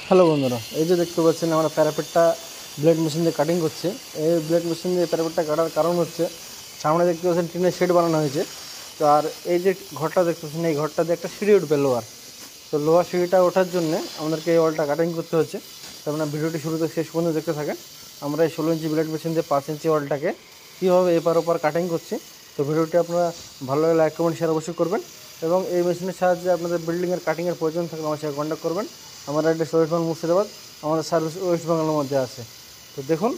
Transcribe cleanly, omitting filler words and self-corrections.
Hello বন্ধুরা, এই যে দেখতে পাচ্ছেন আমরা প্যারাপেটটা ব্লেড মেশিন দিয়ে কাটিং করছি। এই ব্লেড মেশিন দিয়ে প্যারাপেটটা কাটার কারণ হচ্ছে, সামনে দেখতে পাচ্ছেন টিনের শেড বানানো হয়েছে। তো আর এই যে ঘরটা দেখতে পাচ্ছেন, এই ঘরটা দিয়ে একটা সিঁড়ি উঠবে লোহার। তো লোহার সিঁড়িটা ওঠার জন্য আমাদেরকে এই ওয়ালটা কাটিং করতে হচ্ছে। তো আপনার ভিডিওটি শুরু থেকে শেষ পর্যন্ত দেখতে থাকেন। আমরা এই 16 ইঞ্চি ব্লেড মেশিন দিয়ে 5 ইঞ্চি ওয়ালটাকে কীভাবে এপার ওপার কাটিং করছি। তো ভিডিওটি আপনারা ভালো লাগলে লাইক কমেন্ট শেয়ার অবশ্যই করবেন, এবং এই মেশিনের সাহায্যে আপনাদের বিল্ডিংয়ের কাটিংয়ের প্রয়োজন থাকলে আমার সাথে কন্ট্যাক্ট করবেন। আমার অ্যাড্রেস ওয়েস্ট বেঙ্গল মুর্শিদাবাদ, আমাদের সার্ভিস ওয়েস্ট বেঙ্গলের মধ্যে আছে। তো দেখুন